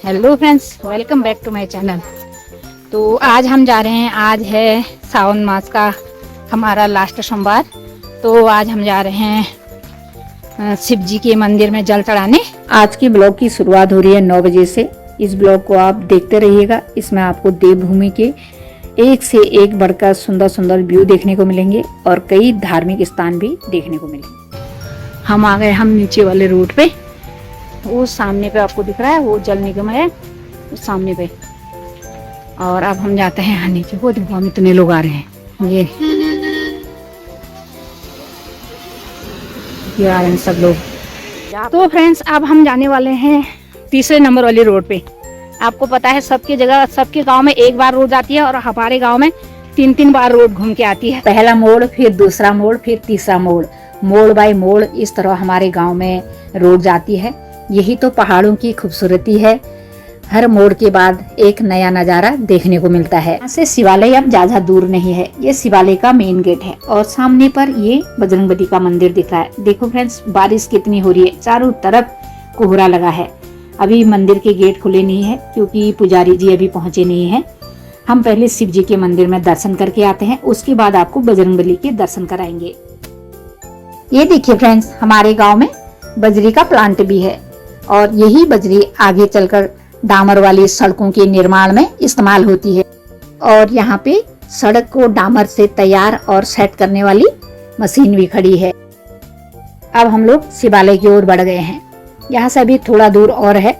Hello friends, welcome back to my channel. तो आज हम जा रहे हैं, आज है सावन मास का हमारा लास्ट सोमवार। तो आज हम जा रहे हैं शिव जी के मंदिर में जल चढ़ाने। आज की ब्लॉग की शुरुआत हो रही है 9 बजे से। इस ब्लॉग को आप देखते रहिएगा। इसमें आपको देवभूमि के एक से एक बढ़कर सुंदर सुंदर व्यू देखने को मिलेंगे और कई धार्मिक स्थान भी देखने को मिलेंगे। हम आ गए हम नीचे वाले रोड पे। वो सामने पे आपको दिख रहा है, वो जल निगम है उस सामने पे। और अब हम जाते हैं यहाँ नीचे। वो देखो, हम इतने लोग आ रहे हैं। ये आ रहे हैं सब लोग। तो फ्रेंड्स, अब हम जाने वाले हैं तीसरे नंबर वाली रोड पे। आपको पता है सबकी जगह, सबके गांव में एक बार रोड जाती है और हमारे गांव में 3-3 बार रोड घूम के आती है। पहला मोड़, फिर दूसरा मोड़, फिर तीसरा मोड़, मोड़ बाय मोड़ इस तरह हमारे गांव में रोड जाती है। यही तो पहाड़ों की खूबसूरती है। हर मोड़ के बाद एक नया नजारा देखने को मिलता है। यहाँ से शिवालय अब ज्यादा दूर नहीं है। ये शिवालय का मेन गेट है और सामने पर ये बजरंगबली का मंदिर दिख रहा है। देखो फ्रेंड्स, बारिश कितनी हो रही है, चारों तरफ कोहरा लगा है। अभी मंदिर के गेट खुले नहीं है क्योंकि पुजारी जी अभी पहुंचे नहीं है। हम पहले शिव जी के मंदिर में दर्शन करके आते हैं, उसके बाद आपको बजरंगबली के दर्शन कराएंगे। ये देखिए फ्रेंड्स, हमारे गाँव में बजरी का प्लांट भी है और यही बजरी आगे चलकर डामर वाली सड़कों के निर्माण में इस्तेमाल होती है। और यहाँ पे सड़क को डामर से तैयार और सेट करने वाली मशीन भी खड़ी है। अब हम लोग शिवालय की ओर बढ़ गए हैं। यहाँ से अभी थोड़ा दूर और है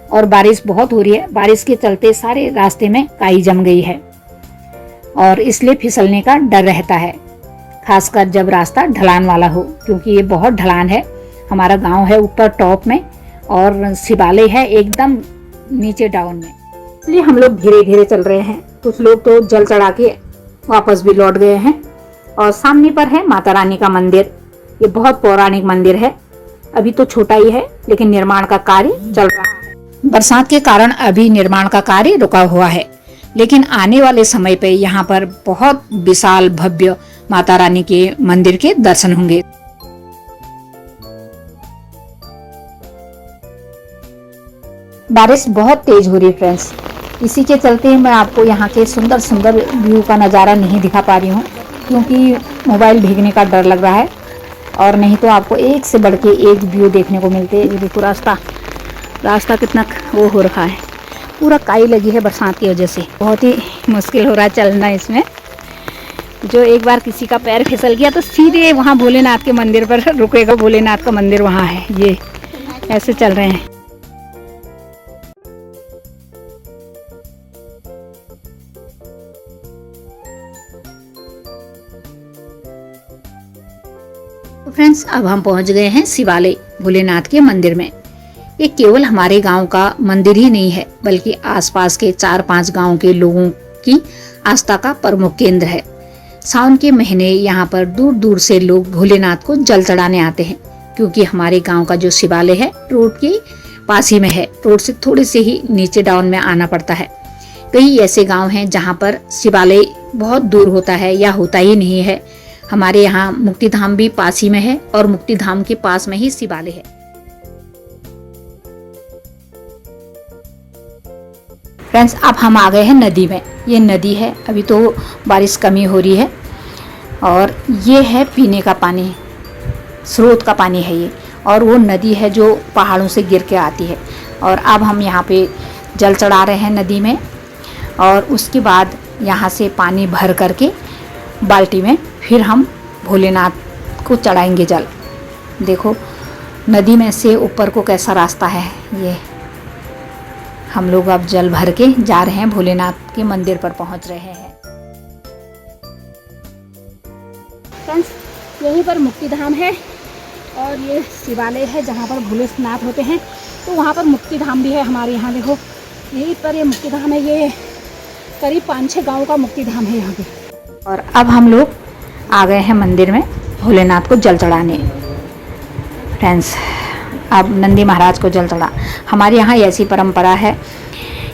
और बारिश बहुत हो रही है। बारिश के चलते सारे रास्ते में काई जम गई है और इसलिए फिसलने का डर रहता है, खासकर जब रास्ता ढलान वाला हो, क्योंकि ये बहुत ढलान है। हमारा गांव है ऊपर टॉप में और शिवालय है एकदम नीचे डाउन में, इसलिए हम लोग धीरे धीरे चल रहे हैं। कुछ लोग तो जल चढ़ा के वापस भी लौट गए हैं। और सामने पर है माता रानी का मंदिर। ये बहुत पौराणिक मंदिर है। अभी तो छोटा ही है लेकिन निर्माण का कार्य चल रहा है। बरसात के कारण अभी निर्माण का कार्य रुका हुआ है, लेकिन आने वाले समय पे यहाँ पर बहुत विशाल भव्य माता रानी के मंदिर के दर्शन होंगे। बारिश बहुत तेज हो रही है फ्रेंड्स, इसी के चलते मैं आपको यहाँ के सुंदर सुंदर व्यू का नज़ारा नहीं दिखा पा रही हूँ, क्योंकि मोबाइल भीगने का डर लग रहा है। और नहीं तो आपको एक से बढ़ के एक व्यू देखने को मिलते हैं। ये देखो रास्ता कितना वो हो रखा है, पूरा काई लगी है बरसात की वजह से। बहुत ही मुश्किल हो रहा है चलना इसमें। जो एक बार किसी का पैर फिसल गया तो सीधे वहाँ भोलेनाथ के मंदिर पर रुकेगा। भोलेनाथ का मंदिर वहाँ है। ये ऐसे चल रहे हैं। तो फ्रेंड्स, अब हम पहुंच गए हैं शिवालय भोलेनाथ के मंदिर में। ये केवल हमारे गांव का मंदिर ही नहीं है, बल्कि आसपास के 4-5 गांव के लोगों की आस्था का प्रमुख केंद्र है। सावन के महीने यहाँ पर दूर दूर से लोग भोलेनाथ को जल चढ़ाने आते हैं, क्योंकि हमारे गांव का जो शिवालय है रोड के पास ही में है। रोड से थोड़े से ही नीचे डाउन में आना पड़ता है। कई ऐसे गाँव हैं जहाँ पर शिवालय बहुत दूर होता है या होता ही नहीं है। हमारे यहाँ मुक्तिधाम भी पास ही में है और मुक्तिधाम के पास में ही शिवालय है। फ्रेंड्स, अब हम आ गए हैं नदी में। ये नदी है, अभी तो बारिश कमी हो रही है और ये है पीने का पानी, स्रोत का पानी है ये। और वो नदी है जो पहाड़ों से गिर के आती है। और अब हम यहाँ पे जल चढ़ा रहे हैं नदी में और उसके बाद यहाँ से पानी भर करके बाल्टी में फिर हम भोलेनाथ को चढ़ाएंगे जल। देखो नदी में से ऊपर को कैसा रास्ता है। ये हम लोग अब जल भर के जा रहे हैं, भोलेनाथ के मंदिर पर पहुंच रहे हैं। फ्रेंड्स, यहीं पर मुक्तिधाम है और ये शिवालय है जहाँ पर भोलेनाथ होते हैं। तो वहाँ पर मुक्तिधाम भी है हमारे यहाँ। देखो यहीं पर ये मुक्तिधाम है। ये करीब 5-6 गाँव का मुक्तिधाम है यहाँ पे। और अब हम लोग आ गए हैं मंदिर में भोलेनाथ को जल चढ़ाने। फ्रेंड्स, अब नंदी महाराज को जल चढ़ा। हमारे यहाँ ऐसी परंपरा है,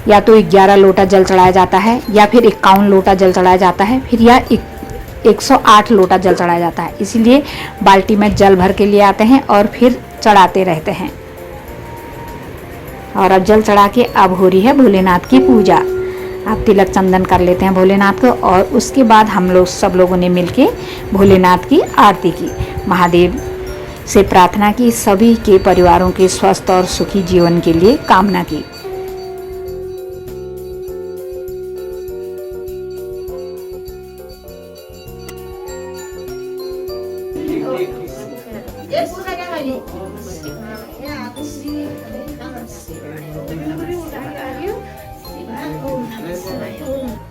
या तो 11 लोटा जल चढ़ाया जाता है या फिर 51 लोटा जल चढ़ाया जाता है, फिर या 108 लोटा जल चढ़ाया जाता है। इसीलिए बाल्टी में जल भर के लिए आते हैं और फिर चढ़ाते रहते हैं। और अब जल चढ़ा के अब हो रही है भोलेनाथ की पूजा। आप तिलक चंदन कर लेते हैं भोलेनाथ को और उसके बाद हम लोग सब लोगों ने मिलके भोलेनाथ की आरती की। महादेव से प्रार्थना की, सभी के परिवारों के स्वस्थ और सुखी जीवन के लिए कामना की।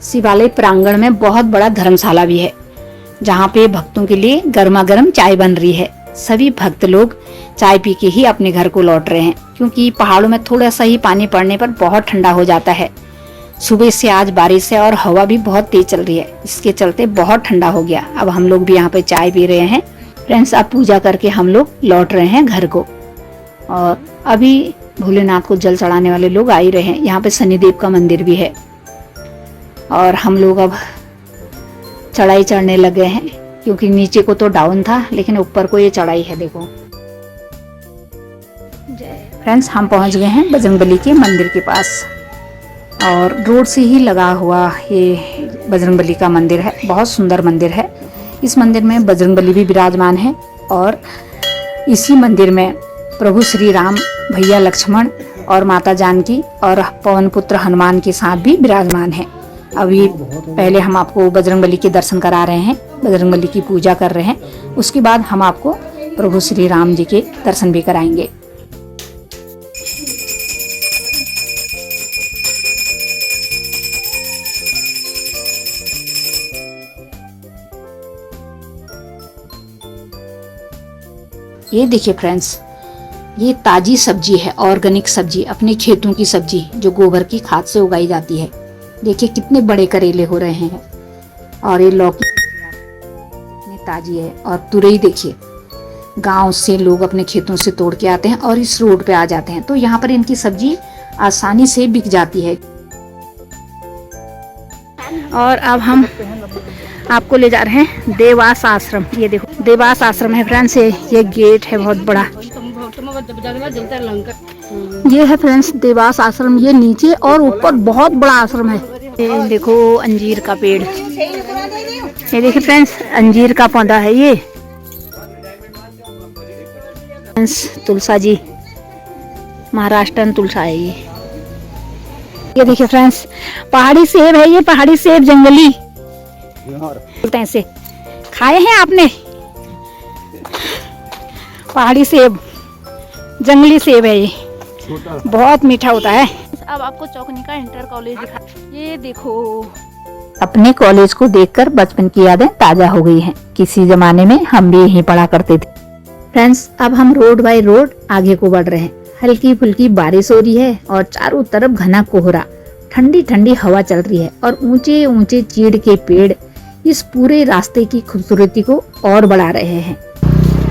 शिवालय प्रांगण में बहुत बड़ा धर्मशाला भी है, जहाँ पे भक्तों के लिए गर्मा गर्म चाय बन रही है। सभी भक्त लोग चाय पी के ही अपने घर को लौट रहे हैं, क्योंकि पहाड़ों में थोड़ा सा ही पानी पड़ने पर बहुत ठंडा हो जाता है। सुबह से आज बारिश है और हवा भी बहुत तेज चल रही है, इसके चलते बहुत ठंडा हो गया। अब हम लोग भी यहाँ पे चाय पी रहे हैं। फ्रेंड्स, अब पूजा करके हम लोग लौट रहे हैं घर को। और अभी भोलेनाथ को जल चढ़ाने वाले लोग आ ही रहे हैं। यहाँ पे शनिदेव का मंदिर भी है और हम लोग अब चढ़ाई चढ़ने लगे हैं, क्योंकि नीचे को तो डाउन था लेकिन ऊपर को ये चढ़ाई है। देखो फ्रेंड्स, हम पहुंच गए हैं बजरंगबली के मंदिर के पास और रोड से ही लगा हुआ ये बजरंगबली का मंदिर है। बहुत सुंदर मंदिर है। इस मंदिर में बजरंगबली भी विराजमान है और इसी मंदिर में प्रभु श्री राम, भैया लक्ष्मण और माता जानकी और पवन पुत्र हनुमान के साथ भी विराजमान है। अभी पहले हम आपको बजरंगबली के दर्शन करा रहे हैं, बजरंगबली की पूजा कर रहे हैं। उसके बाद हम आपको प्रभु श्री राम जी के दर्शन भी कराएंगे। ये देखिए फ्रेंड्स, ये ताजी सब्जी है, ऑर्गेनिक सब्जी, अपने खेतों की सब्जी जो गोबर की खाद से उगाई जाती है। देखिए कितने बड़े करेले हो रहे हैं और ये लौकी इतनी ताजी है। और तुरई देखिए, गांव से लोग अपने खेतों से तोड़ के आते हैं और इस रोड पे आ जाते हैं, तो यहाँ पर इनकी सब्जी आसानी से बिक जाती है। और अब हम आपको ले जा रहे हैं देवास आश्रम। ये देखो देवास आश्रम है फ्रेंड्स, ये गेट है बहुत बड़ा। ये है फ्रेंड्स देवास आश्रम। ये नीचे और ऊपर बहुत बड़ा आश्रम है। ये देखो अंजीर का पेड़, ये देखिए फ्रेंड्स अंजीर का पौधा है। ये तुलसा जी, महाराष्ट्र तुलसा है ये देखिए फ्रेंड्स पहाड़ी सेब है। ये पहाड़ी सेब जंगली बोलते हैं इसे, खाए हैं आपने? पहाड़ी सेब, जंगली सेब है ये, बहुत मीठा होता है। अब आपको चौकनी का इंटर कॉलेज दिखा। ये देखो, अपने कॉलेज को देखकर बचपन की यादें ताजा हो गई हैं। किसी जमाने में हम भी यहीं पढ़ा करते थे। फ्रेंड्स, अब हम रोड बाय रोड आगे को बढ़ रहे हैं। हल्की फुल्की बारिश हो रही है और चारों तरफ घना कोहरा, ठंडी ठंडी हवा चल रही है और ऊंचे ऊंचे चीड़ के पेड़ इस पूरे रास्ते की खूबसूरती को और बढ़ा रहे हैं।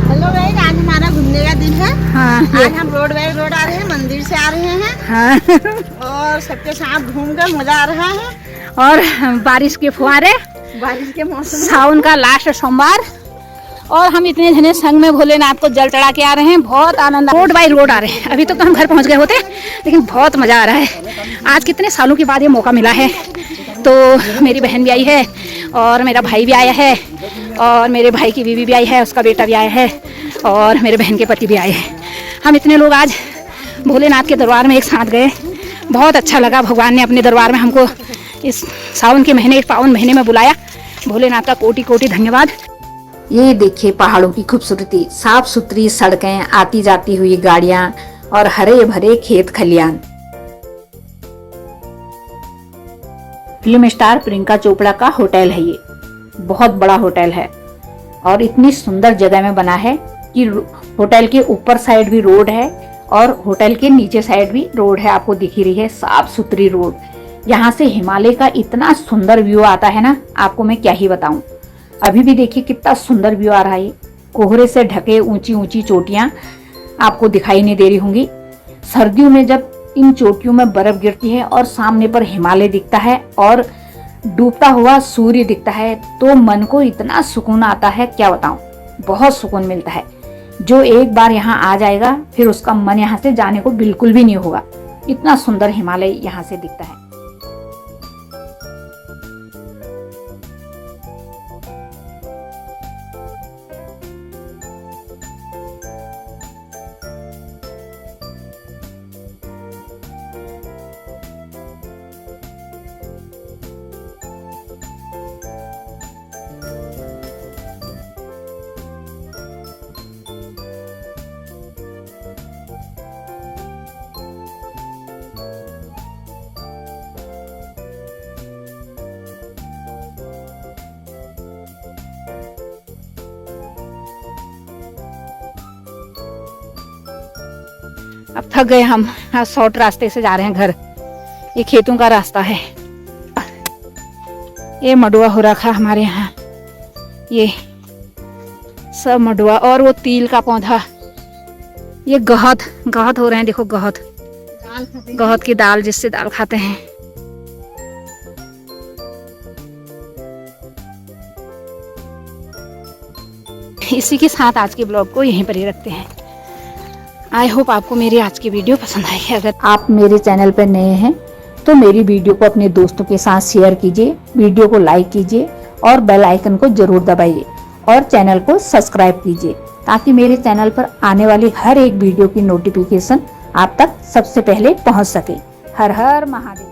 हेलो गाइस, आज हमारा घूमने का दिन है। हाँ, आज हम रोड बाई रोड आ रहे हैं, मंदिर से आ रहे हैं। हाँ। और सबके साथ घूम कर मजा आ रहा है। और बारिश के फुहारे, बारिश के मौसम, सावन का लास्ट सोमवार, और हम इतने जने संग में भोलेनाथ को जल चढ़ा के आ रहे हैं। बहुत आनंद, रोड बाई रोड आ रहे हैं। अभी तो हम घर पहुंच गए होते, लेकिन बहुत मजा आ रहा है। आज कितने सालों के बाद ये मौका मिला है। तो मेरी बहन भी आई है और मेरा भाई भी आया है और मेरे भाई की बीवी भी आई है, उसका बेटा भी आया है और मेरे बहन के पति भी आए हैं। हम इतने लोग आज भोलेनाथ के दरबार में एक साथ गए। बहुत अच्छा लगा। भगवान ने अपने दरबार में हमको इस सावन के महीने, पावन महीने में बुलाया। भोलेनाथ का कोटि कोटि धन्यवाद। ये देखिए पहाड़ों की खूबसूरती, साफ सुथरी सड़कें, आती जाती हुई गाड़ियां और हरे भरे खेत खलियान। फिल्म स्टार प्रियंका चोपड़ा का होटल है ये, बहुत बड़ा होटल है और इतनी सुंदर जगह में बना है कि होटल के ऊपर साइड भी रोड है और होटल के नीचे साइड भी रोड है। आपको दिख ही रही है, साफ सुथरी रोड। यहाँ से हिमालय का इतना सुंदर व्यू आता है ना, आपको मैं क्या ही बताऊं। अभी भी देखिए कितना सुंदर व्यू आ रहा है। कोहरे से ढके ऊंची ऊंची चोटियां आपको दिखाई नहीं दे रही होंगी। सर्दियों में जब इन चोटियों में बर्फ गिरती है और सामने पर हिमालय दिखता है और डूबता हुआ सूर्य दिखता है, तो मन को इतना सुकून आता है, क्या बताऊं। बहुत सुकून मिलता है। जो एक बार यहाँ आ जाएगा फिर उसका मन यहाँ से जाने को बिल्कुल भी नहीं होगा। इतना सुंदर हिमालय यहाँ से दिखता है। अब थक गए हम, शॉर्ट रास्ते से जा रहे हैं घर। ये खेतों का रास्ता है। ये मडुआ हो रखा हमारे यहाँ, ये सब मडुआ और वो तिल का पौधा। ये गहत हो रहे हैं, देखो गहत की दाल, जिससे दाल खाते हैं। इसी के साथ आज के ब्लॉग को यहीं पर ही रखते हैं। आई होप आपको मेरी आज की वीडियो पसंद आई है। अगर आप मेरे चैनल पर नए हैं तो मेरी वीडियो को अपने दोस्तों के साथ शेयर कीजिए, वीडियो को लाइक कीजिए और बेल आइकन को जरूर दबाइए और चैनल को सब्सक्राइब कीजिए, ताकि मेरे चैनल पर आने वाली हर एक वीडियो की नोटिफिकेशन आप तक सबसे पहले पहुंच सके। हर हर महादेव।